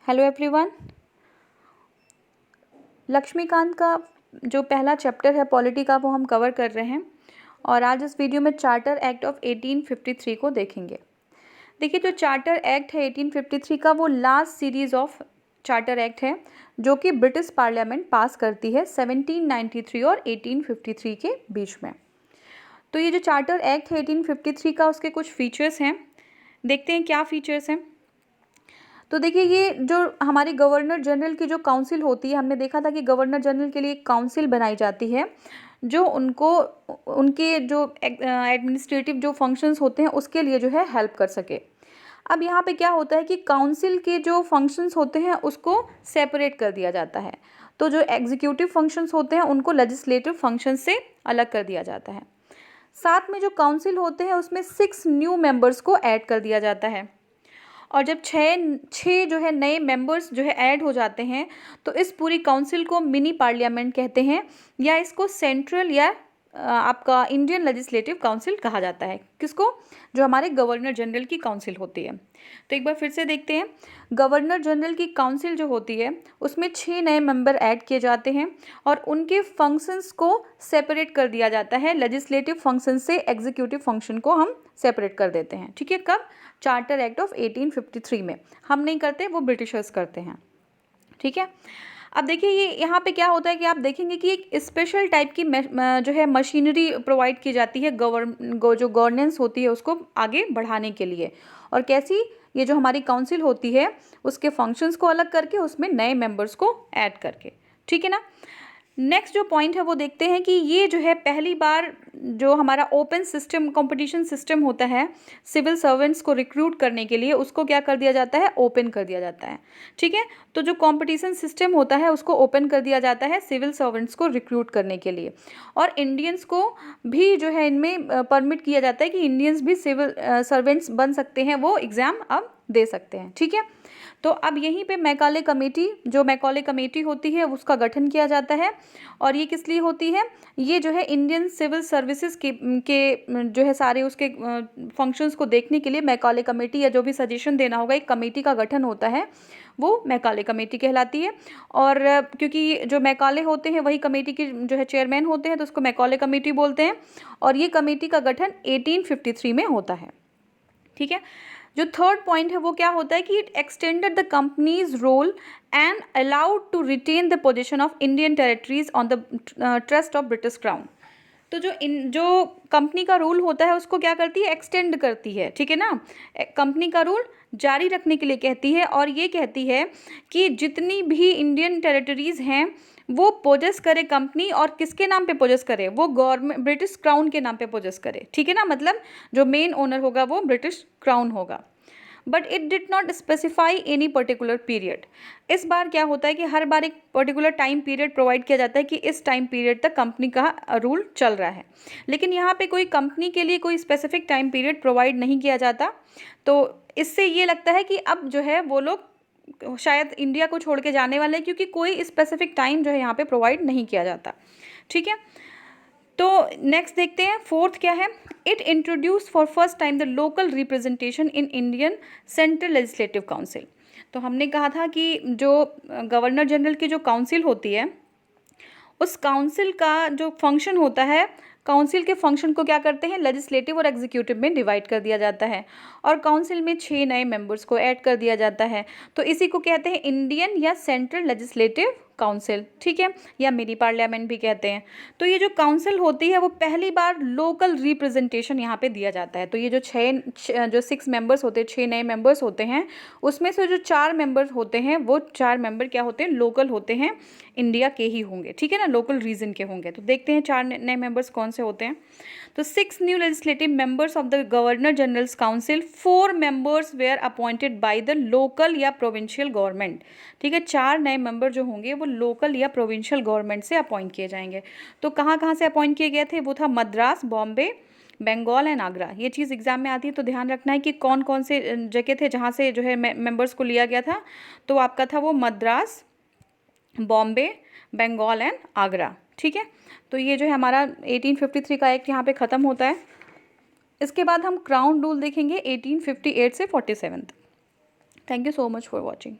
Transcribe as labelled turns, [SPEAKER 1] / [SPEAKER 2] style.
[SPEAKER 1] Hello everyone. Laxmikant का जो पहला चैप्टर है पॉलिटी का वो हम कवर कर रहे हैं और आज इस वीडियो में चार्टर एक्ट ऑफ 1853 को देखेंगे। देखिए, जो चार्टर एक्ट है 1853 का वो last series of charter act है जो कि ब्रिटिश पार्लियामेंट पास करती है 1793 और 1853 के बीच में। तो ये जो चार्टर एक्ट है 1853 का, उसके कुछ फीचर्स हैं, देखते हैं क्या फीचर्स हैं। तो देखिए, ये जो हमारी गवर्नर जनरल की जो काउंसिल होती है, हमने देखा था कि गवर्नर जनरल के लिए एक काउंसिल बनाई जाती है जो उनको उनके जो एडमिनिस्ट्रेटिव जो फंक्शंस होते हैं उसके लिए जो है हेल्प कर सके। अब यहाँ पे क्या होता है कि काउंसिल के जो फंक्शंस होते हैं उसको सेपरेट कर दिया जाता है। तो जो एग्जीक्यूटिव फंक्शंस होते हैं उनको लेजिस्लेटिव फंक्शन से अलग कर दिया जाता है। साथ में जो काउंसिल होते हैं उसमें 6 न्यू मेंबर्स को ऐड कर दिया जाता है। और जब छः जो है नए मेंबर्स जो है ऐड हो जाते हैं तो इस पूरी काउंसिल को मिनी पार्लियामेंट कहते हैं, या इसको सेंट्रल या आपका इंडियन लेजिस्लेटिव काउंसिल कहा जाता है। किसको? जो हमारे गवर्नर जनरल की काउंसिल होती है। तो एक बार फिर से देखते हैं, गवर्नर जनरल की काउंसिल जो होती है उसमें 6 नए मेंबर ऐड किए जाते हैं और उनके फंक्शंस को सेपरेट कर दिया जाता है। लेजिस्लेटिव फंक्शन से एग्जीक्यूटिव फंक्शन को हम सेपरेट कर देते हैं। ठीक है, कब? चार्टर एक्ट ऑफ 1853 में। हम नहीं करते, वो ब्रिटिशर्स करते हैं। ठीक है, अब देखिए ये यहाँ पे क्या होता है कि आप देखेंगे कि एक स्पेशल टाइप की जो है मशीनरी प्रोवाइड की जाती है जो गवर्नेंस होती है उसको आगे बढ़ाने के लिए। और कैसी? ये जो हमारी काउंसिल होती है उसके फंक्शंस को अलग करके उसमें नए मेंबर्स को ऐड करके। ठीक है ना। नेक्स्ट जो पॉइंट है वो देखते हैं कि ये जो है पहली बार जो हमारा ओपन सिस्टम कंपटीशन सिस्टम होता है सिविल सर्वेंट्स को रिक्रूट करने के लिए, उसको क्या कर दिया जाता है? ओपन कर दिया जाता है। ठीक है, तो जो कंपटीशन सिस्टम होता है उसको ओपन कर दिया जाता है सिविल सर्वेंट्स को रिक्रूट करने के लिए। और इंडियंस को भी जो है इनमें परमिट किया जाता है कि इंडियंस भी सिविल सर्वेंट्स बन सकते हैं, वो एग्ज़ाम अब दे सकते हैं। ठीक है, तो अब यहीं पे मैकाले कमेटी, जो मैकाले कमेटी होती है उसका गठन किया जाता है। और ये किस लिए होती है? ये जो है इंडियन सिविल सर्विसेज के जो है सारे उसके फंक्शंस को देखने के लिए मैकाले कमेटी या जो भी सजेशन देना होगा, एक कमेटी का गठन होता है, वो मैकाले कमेटी कहलाती है। और क्योंकि जो मैकाले होते हैं वही कमेटी के जो है चेयरमैन होते हैं तो उसको मैकाले कमेटी बोलते हैं। और ये कमेटी का गठन 1853 में होता है। ठीक है, जो थर्ड पॉइंट है वो क्या होता है कि it extended the company's role and allowed to retain the position of Indian territories on the trust of British crown. तो जो कंपनी का रूल होता है उसको क्या करती है? एक्सटेंड करती है। ठीक है ना, कंपनी का रूल जारी रखने के लिए कहती है और ये कहती है कि जितनी भी इंडियन टेरिटरीज हैं वो पोजेस करे कंपनी, और किसके नाम पे पोजेस करे? वो गवर्नमेंट ब्रिटिश क्राउन के नाम पे पोजेस करे। ठीक है ना, मतलब जो मेन ओनर होगा वो ब्रिटिश क्राउन होगा। But it did not specify any particular period. इस बार क्या होता है कि हर बार एक पर्टिकुलर टाइम पीरियड प्रोवाइड किया जाता है कि इस टाइम पीरियड तक कंपनी का रूल चल रहा है, लेकिन यहाँ पे कोई कंपनी के लिए कोई स्पेसिफिक टाइम पीरियड प्रोवाइड नहीं किया जाता। तो इससे ये लगता है कि अब जो है वो लोग शायद इंडिया को छोड़ के जाने वाले हैं, क्योंकि कोई स्पेसिफिक टाइम जो है यहाँ पे प्रोवाइड नहीं किया जाता। ठीक है, तो नेक्स्ट देखते हैं फोर्थ क्या है। It introduce for first time the local representation in Indian central legislative council. तो हमने कहा था कि जो गवर्नर जनरल की जो काउंसिल होती है उस काउंसिल का जो फंक्शन होता है, काउंसिल के फंक्शन को क्या करते हैं? लेजिस्लेटिव और एग्जीक्यूटिव में डिवाइड कर दिया जाता है और काउंसिल में 6 नए मेंबर्स को ऐड कर दिया जाता है। तो इसी को कहते हैं इंडियन या सेंट्रल लेजिस्लेटिव काउंसिल। ठीक है, या मिनी पार्लियामेंट भी कहते हैं। तो ये जो काउंसिल होती है वो पहली बार लोकल रिप्रेजेंटेशन यहाँ पे दिया जाता है। तो ये जो 6 मेंबर्स होते हैं, 6 नए मेंबर्स होते हैं, उसमें से जो 4 मेंबर्स होते हैं वो 4 मेंबर क्या होते हैं? लोकल होते हैं, इंडिया के ही होंगे। ठीक है ना, लोकल रीजन के होंगे। तो देखते हैं 4 नए मेंबर्स कौन से होते हैं। तो 6 new legislative members of the governor general's council, 4 members were appointed by the local या प्रोविंशियल गवर्नमेंट। ठीक है, 4 नए मेंबर जो होंगे वो लोकल या प्रोविंशियल गवर्नमेंट से अपॉइंट किए जाएंगे। तो कहाँ कहाँ से अपॉइंट किए गए थे? वो था मद्रास, बॉम्बे, बंगाल एंड आगरा। ये चीज़ एग्जाम में आती है तो ध्यान रखना है कि कौन कौन से जगह थे जहाँ से जो है मेंबर्स को लिया गया था। तो आपका था वो मद्रास, बॉम्बे, बंगाल एंड आगरा। ठीक है, तो ये जो है हमारा 1853 का एक्ट यहाँ पे ख़त्म होता है। इसके बाद हम क्राउन रूल देखेंगे 1858 से 47। Thank you so much for watching.